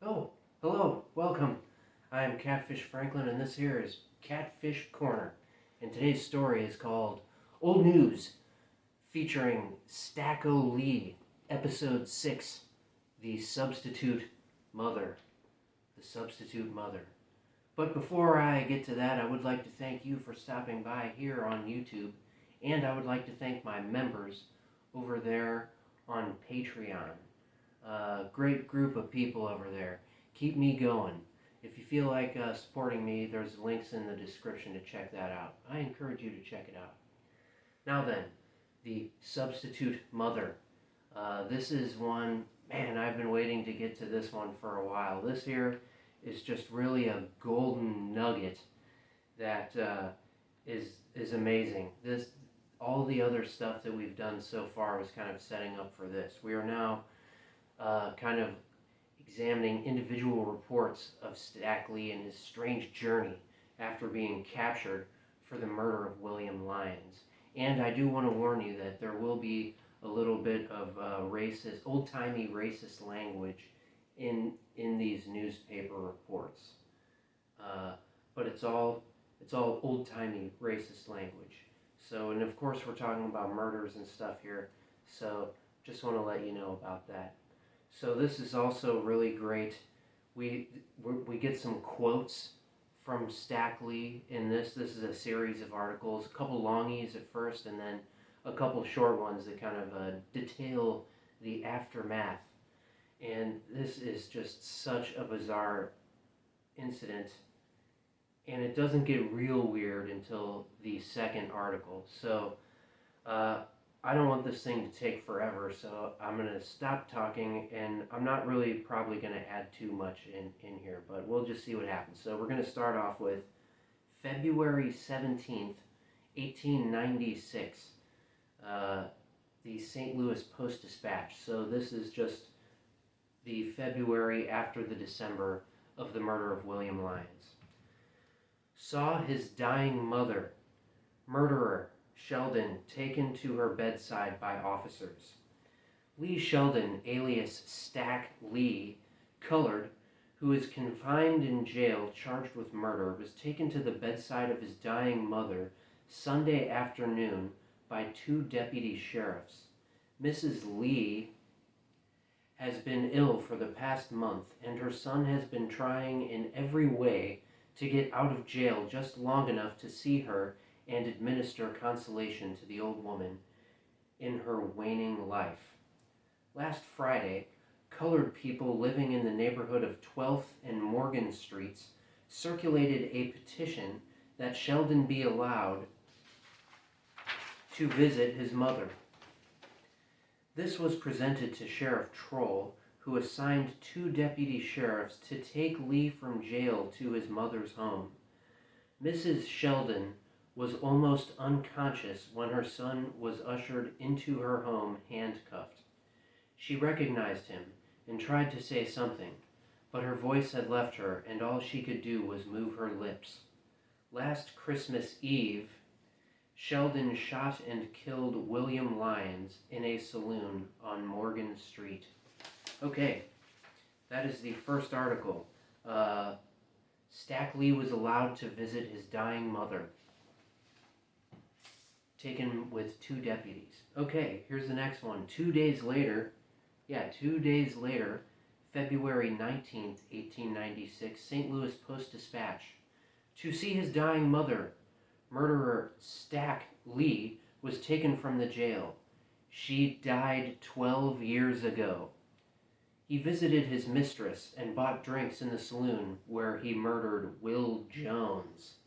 Oh, hello, welcome. I'm Catfish Franklin, and this here is Catfish Corner. And today's story is called Old News, featuring Stacko Lee, Episode 6, The Substitute Mother. The Substitute Mother. But before I get to that, I would like to thank you for stopping by here on YouTube, and I would like to thank my members over there on Patreon. Great group of people over there. Keep me going. If you feel like supporting me, there's links in the description to check that out. I encourage you to check it out. Now then, the substitute mother. This is one, man, I've been waiting to get to this one for a while. This here is just really a golden nugget that is amazing. All the other stuff that we've done so far was kind of setting up for this. We are now kind of examining individual reports of Stack Lee and his strange journey after being captured for the murder of William Lyons. And I do want to warn you that there will be a little bit of racist, old-timey racist language in these newspaper reports. But it's all old-timey racist language. So, and of course we're talking about murders and stuff here, so just want to let you know about that. So this is also really great. We get some quotes from Stack Lee in this. This is a series of articles, a couple longies at first, and then a couple short ones that kind of detail the aftermath. And this is just such a bizarre incident, and it doesn't get real weird until the second article. So I don't want this thing to take forever, so I'm going to stop talking, and I'm not really probably going to add too much in here, but we'll just see what happens. So we're going to start off with February 17th, 1896, the St. Louis Post-Dispatch. So this is just the February after the December of the murder of William Lyons. Saw his dying mother, murderer, Sheldon, taken to her bedside by officers. Lee Sheldon, alias Stack Lee, colored, who is confined in jail charged with murder, was taken to the bedside of his dying mother Sunday afternoon by two deputy sheriffs. Mrs. Lee has been ill for the past month, and her son has been trying in every way to get out of jail just long enough to see her and administer consolation to the old woman in her waning life. Last Friday, colored people living in the neighborhood of 12th and Morgan Streets circulated a petition that Sheldon be allowed to visit his mother. This was presented to Sheriff Troll, who assigned two deputy sheriffs to take Lee from jail to his mother's home. Mrs. Sheldon was almost unconscious when her son was ushered into her home handcuffed. She recognized him and tried to say something, but her voice had left her, and all she could do was move her lips. Last Christmas Eve, Sheldon shot and killed William Lyons in a saloon on Morgan Street. Okay, that is the first article. Stack Lee was allowed to visit his dying mother, taken with two deputies. Okay, here's the next one. 2 days later, February 19th, 1896, St. Louis Post-Dispatch. To see his dying mother, murderer Stack Lee was taken from the jail. She died 12 years ago. He visited his mistress and bought drinks in the saloon where he murdered Will Jones.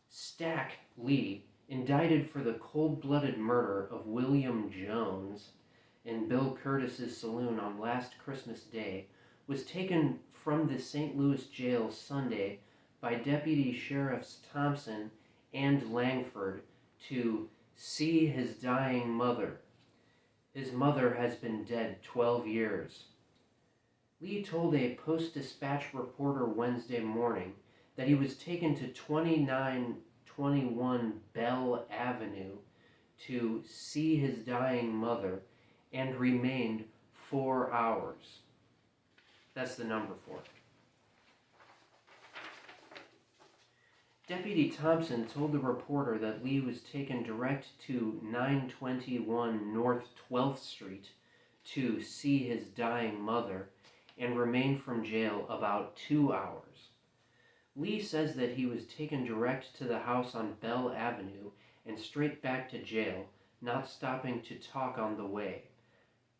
Stack Lee, indicted for the cold-blooded murder of William Jones in Bill Curtis's saloon on last Christmas Day, was taken from the St. Louis jail Sunday by Deputy Sheriffs Thompson and Langford to see his dying mother. His mother has been dead 12 years. Lee told a Post-Dispatch reporter Wednesday morning that he was taken to 2921 Bell Avenue to see his dying mother and remained 4 hours. That's the number for it. Deputy Thompson told the reporter that Lee was taken direct to 921 North 12th Street to see his dying mother and remained from jail about 2 hours. Lee says that he was taken direct to the house on Bell Avenue and straight back to jail, not stopping to talk on the way.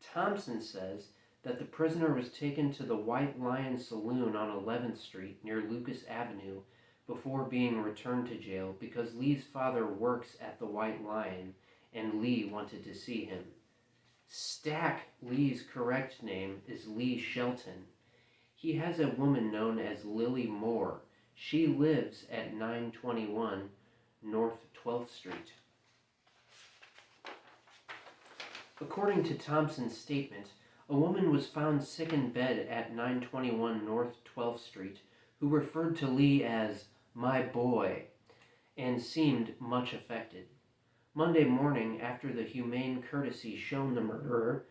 Thompson says that the prisoner was taken to the White Lion Saloon on 11th Street near Lucas Avenue before being returned to jail because Lee's father works at the White Lion and Lee wanted to see him. Stack Lee's correct name is Lee Shelton. He has a woman known as Lily Moore. She lives at 921 North 12th Street. According to Thompson's statement, a woman was found sick in bed at 921 North 12th Street who referred to Lee as "my boy" and seemed much affected. Monday morning, after the humane courtesy shown the murderer,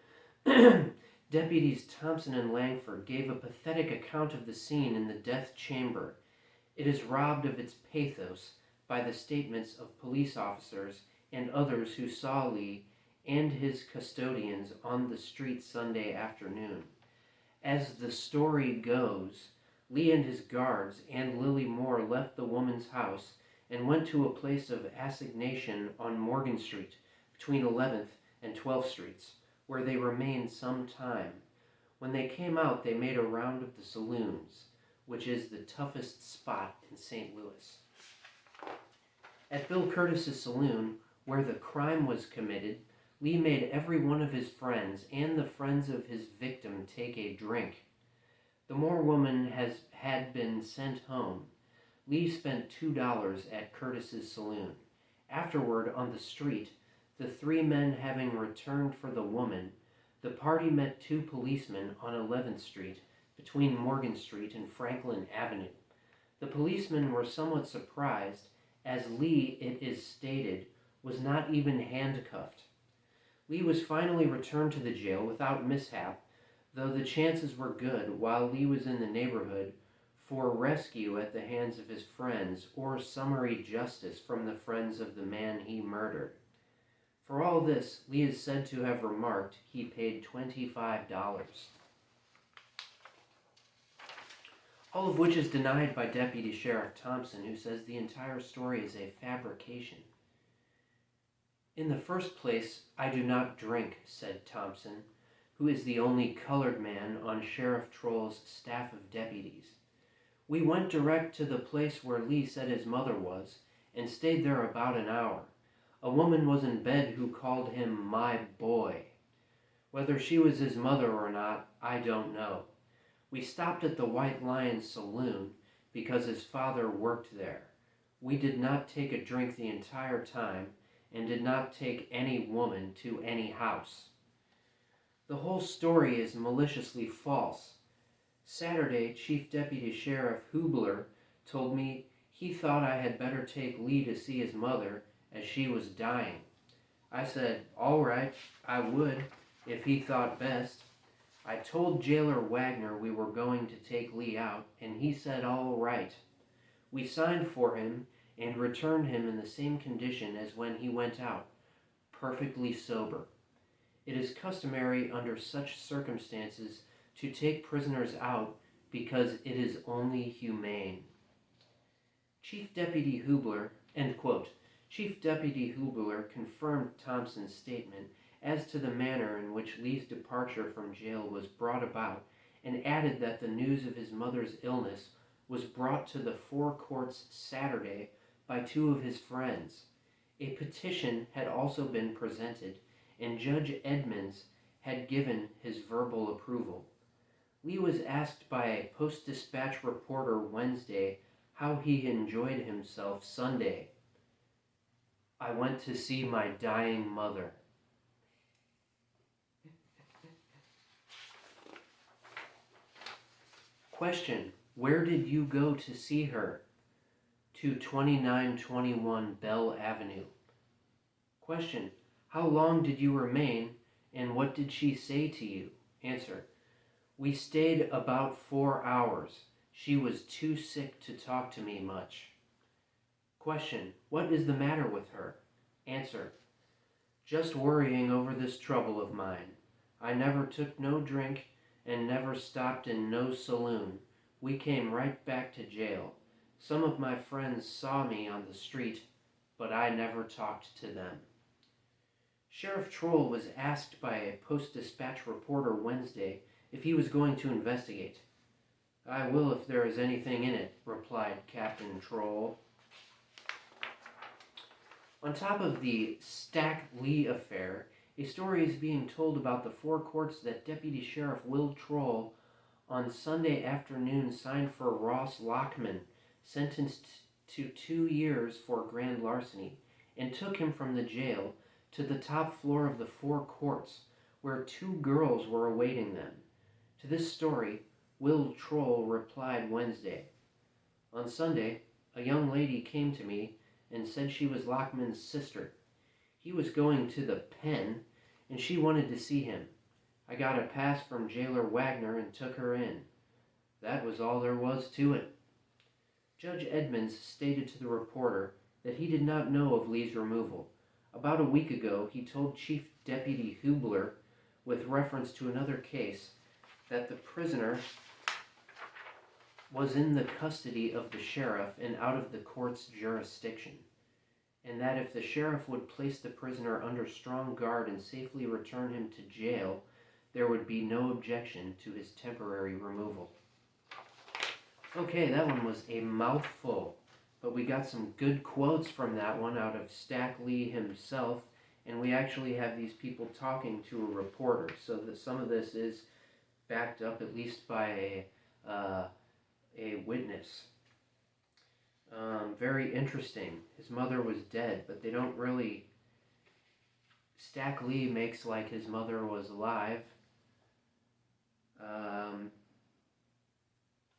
Deputies Thompson and Langford gave a pathetic account of the scene in the death chamber. It is robbed of its pathos by the statements of police officers and others who saw Lee and his custodians on the street Sunday afternoon. As the story goes, Lee and his guards and Lily Moore left the woman's house and went to a place of assignation on Morgan Street between 11th and 12th Streets, where they remained some time. When they came out, they made a round of the saloons, which is the toughest spot in St. Louis. At Bill Curtis's saloon, where the crime was committed, Lee made every one of his friends and the friends of his victim take a drink. The Moore woman had been sent home. Lee spent $2 at Curtis's saloon. Afterward, on the street, the three men having returned for the woman, the party met two policemen on 11th Street between Morgan Street and Franklin Avenue. The policemen were somewhat surprised, as Lee, it is stated, was not even handcuffed. Lee was finally returned to the jail without mishap, though the chances were good, while Lee was in the neighborhood, for rescue at the hands of his friends or summary justice from the friends of the man he murdered. For all this, Lee is said to have remarked he paid $25. All of which is denied by Deputy Sheriff Thompson, who says the entire story is a fabrication. "In the first place, I do not drink," said Thompson, who is the only colored man on Sheriff Troll's staff of deputies. "We went direct to the place where Lee said his mother was, and stayed there about an hour. A woman was in bed who called him 'my boy.' Whether she was his mother or not, I don't know. We stopped at the White Lion Saloon because his father worked there. We did not take a drink the entire time and did not take any woman to any house. The whole story is maliciously false. Saturday, Chief Deputy Sheriff Hubler told me he thought I had better take Lee to see his mother as she was dying. I said, all right, I would, if he thought best. I told Jailer Wagner we were going to take Lee out, and he said all right. We signed for him and returned him in the same condition as when he went out, perfectly sober. It is customary under such circumstances to take prisoners out because it is only humane." Chief Deputy Hubler, end quote. Chief Deputy Hubler confirmed Thompson's statement as to the manner in which Lee's departure from jail was brought about, and added that the news of his mother's illness was brought to the Four Courts Saturday by two of his friends. A petition had also been presented, and Judge Edmonds had given his verbal approval. Lee was asked by a Post-Dispatch reporter Wednesday how he enjoyed himself Sunday. "I went to see my dying mother." Question: where did you go to see her? To 2921 Bell Avenue. Question: how long did you remain, and what did she say to you? Answer: We stayed about 4 hours. She was too sick to talk to me much. Question: what is the matter with her? Answer: just worrying over this trouble of mine. I never took no drink and never stopped in no saloon. We came right back to jail. Some of my friends saw me on the street, but I never talked to them. Sheriff Troll was asked by a Post-Dispatch reporter Wednesday if he was going to investigate. I will if there is anything in it, replied Captain Troll. On top of the Stack Lee affair, a story is being told about the 4 courts that Deputy Sheriff Will Troll on Sunday afternoon signed for Ross Lockman, sentenced to 2 years for grand larceny, and took him from the jail to the top floor of the 4 courts, where 2 girls were awaiting them. To this story, Will Troll replied Wednesday. On Sunday, a young lady came to me and said she was Lockman's sister. He was going to the pen, and she wanted to see him. I got a pass from Jailer Wagner and took her in. That was all there was to it. Judge Edmonds stated to the reporter that he did not know of Lee's removal. About a week ago, he told Chief Deputy Hubler, with reference to another case, that the prisoner was in the custody of the sheriff and out of the court's jurisdiction, and that if the sheriff would place the prisoner under strong guard and safely return him to jail, there would be no objection to his temporary removal. Okay, that one was a mouthful, but we got some good quotes from that one out of Stack Lee himself, and we actually have these people talking to a reporter, so that some of this is backed up at least by a witness. Very interesting. His mother was dead, but they don't really... Stack Lee makes like his mother was alive.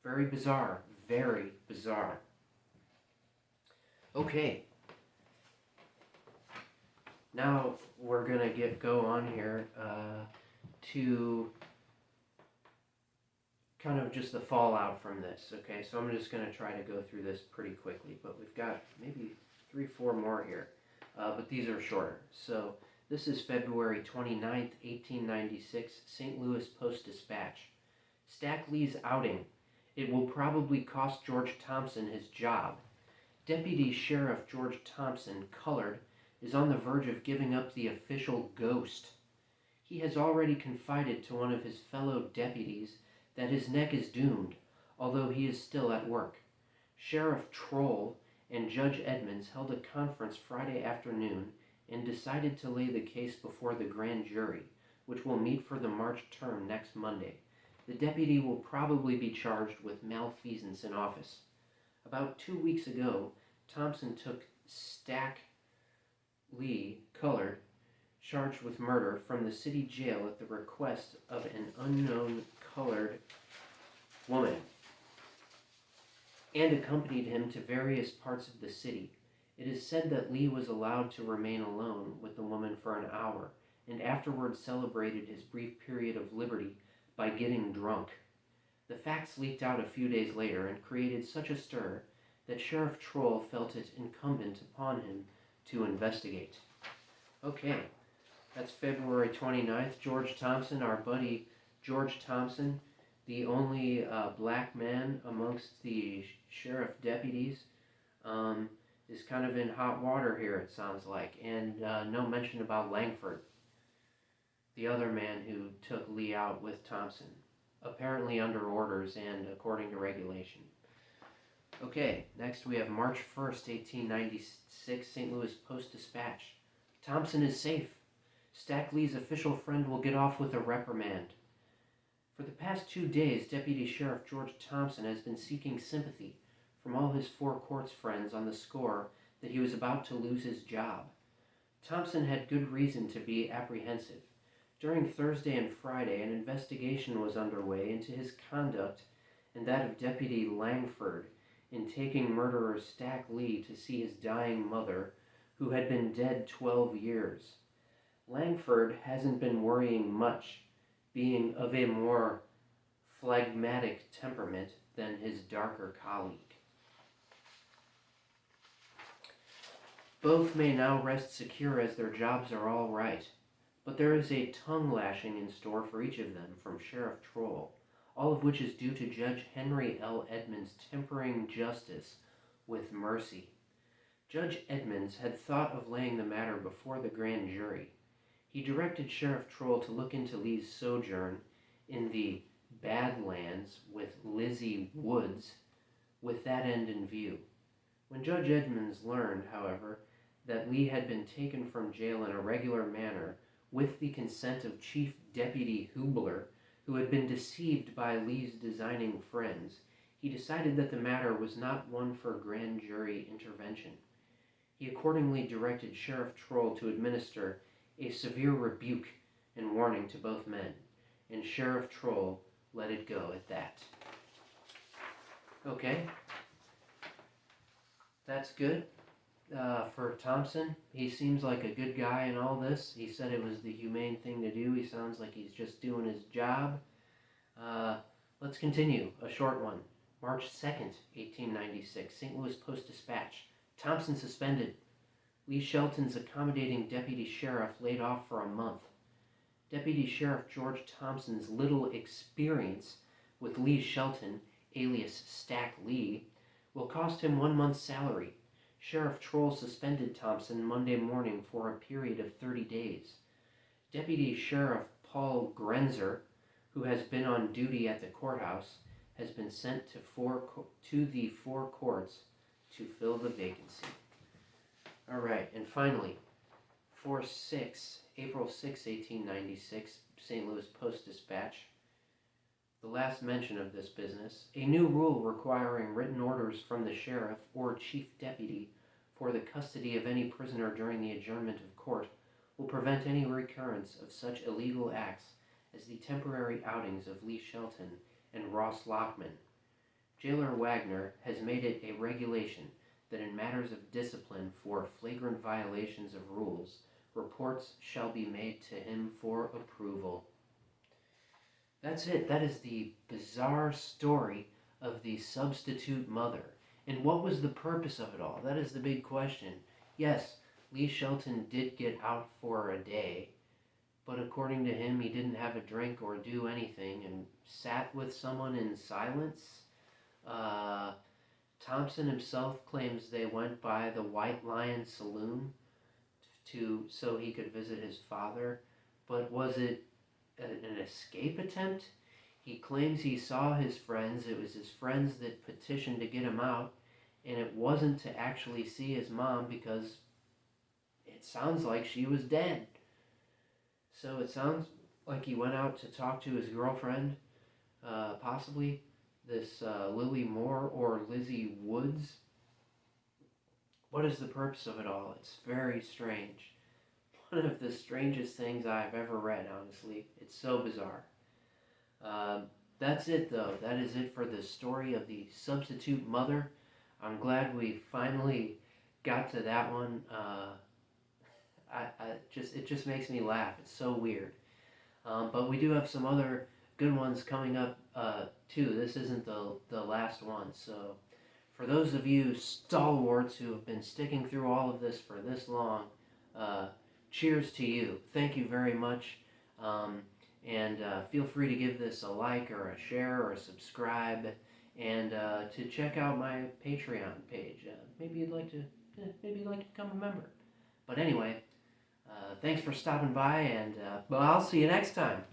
Very bizarre. Very bizarre. Okay. Now we're going to go on here to kind of just the fallout from this, okay? So I'm just going to try to go through this pretty quickly, but we've got maybe 3-4 more here, but these are shorter. So this is February 29th, 1896, St. Louis Post-Dispatch. Stack Lee's outing. It will probably cost George Thompson his job. Deputy Sheriff George Thompson, colored, is on the verge of giving up the official ghost. He has already confided to one of his fellow deputies that his neck is doomed, although he is still at work. Sheriff Troll and Judge Edmonds held a conference Friday afternoon and decided to lay the case before the grand jury, which will meet for the March term next Monday. The deputy will probably be charged with malfeasance in office. About 2 weeks ago, Thompson took Stack Lee, colored, charged with murder, from the city jail at the request of an unknown colored woman, and accompanied him to various parts of the city. It is said that Lee was allowed to remain alone with the woman for an hour, and afterwards celebrated his brief period of liberty by getting drunk. The facts leaked out a few days later and created such a stir that Sheriff Troll felt it incumbent upon him to investigate. Okay, that's February 29th. George Thompson, our buddy George Thompson, the only black man amongst the sheriff deputies, is kind of in hot water here, it sounds like. And no mention about Langford, the other man who took Lee out with Thompson, apparently under orders and according to regulation. Okay, next we have March 1st, 1896, St. Louis Post-Dispatch. Thompson is safe. Stack Lee's official friend will get off with a reprimand. For the past 2 days, Deputy Sheriff George Thompson has been seeking sympathy from all his 4 courts friends on the score that he was about to lose his job. Thompson had good reason to be apprehensive. During Thursday and Friday, an investigation was underway into his conduct and that of Deputy Langford in taking murderer Stack Lee to see his dying mother, who had been dead 12 years. Langford hasn't been worrying much, being of a more phlegmatic temperament than his darker colleague. Both may now rest secure as their jobs are all right, but there is a tongue lashing in store for each of them from Sheriff Troll, all of which is due to Judge Henry L. Edmonds tempering justice with mercy. Judge Edmonds had thought of laying the matter before the grand jury. He directed Sheriff Troll to look into Lee's sojourn in the Badlands with Lizzie Woods with that end in view. When Judge Edmonds learned, however, that Lee had been taken from jail in a regular manner with the consent of Chief Deputy Hubler, who had been deceived by Lee's designing friends, he decided that the matter was not one for grand jury intervention. He accordingly directed Sheriff Troll to administer a severe rebuke and warning to both men, and Sheriff Troll let it go at that. Okay, that's good. For Thompson, he seems like a good guy in all this. He said it was the humane thing to do. He sounds like he's just doing his job. Let's continue. A short one. March 2nd, 1896, St. Louis Post-Dispatch. Thompson suspended. Lee Shelton's accommodating deputy sheriff laid off for a month. Deputy Sheriff George Thompson's little experience with Lee Shelton, alias Stack Lee, will cost him 1 month's salary. Sheriff Troll suspended Thompson Monday morning for a period of 30 days. Deputy Sheriff Paul Grenzer, who has been on duty at the courthouse, has been sent to the four courts to fill the vacancy. All right, and finally, April 6, 1896, St. Louis Post-Dispatch. The last mention of this business, a new rule requiring written orders from the sheriff or chief deputy for the custody of any prisoner during the adjournment of court will prevent any recurrence of such illegal acts as the temporary outings of Lee Shelton and Ross Lockman. Jailer Wagner has made it a regulation that in matters of discipline for flagrant violations of rules, reports shall be made to him for approval. That's it. That is the bizarre story of the substitute mother. And what was the purpose of it all? That is the big question. Yes, Lee Shelton did get out for a day, but according to him, he didn't have a drink or do anything and sat with someone in silence. Thompson himself claims they went by the White Lion Saloon so he could visit his father, but was it an escape attempt? He claims he saw his friends. It was his friends that petitioned to get him out, and it wasn't to actually see his mom because it sounds like she was dead. So it sounds like he went out to talk to his girlfriend, possibly this Lily Moore or Lizzie Woods. What is the purpose of it all? It's very strange. One of the strangest things I've ever read, honestly. It's so bizarre. That's it, though. That is it for the story of the substitute mother. I'm glad we finally got to that one. It just makes me laugh. It's so weird. But we do have some other good ones coming up, too. This isn't the last one. So for those of you stalwarts who have been sticking through all of this for this long, cheers to you. Thank you very much. And feel free to give this a like or a share or a subscribe, and to check out my Patreon page. Maybe you'd like to become a member. But anyway, thanks for stopping by, and I'll see you next time.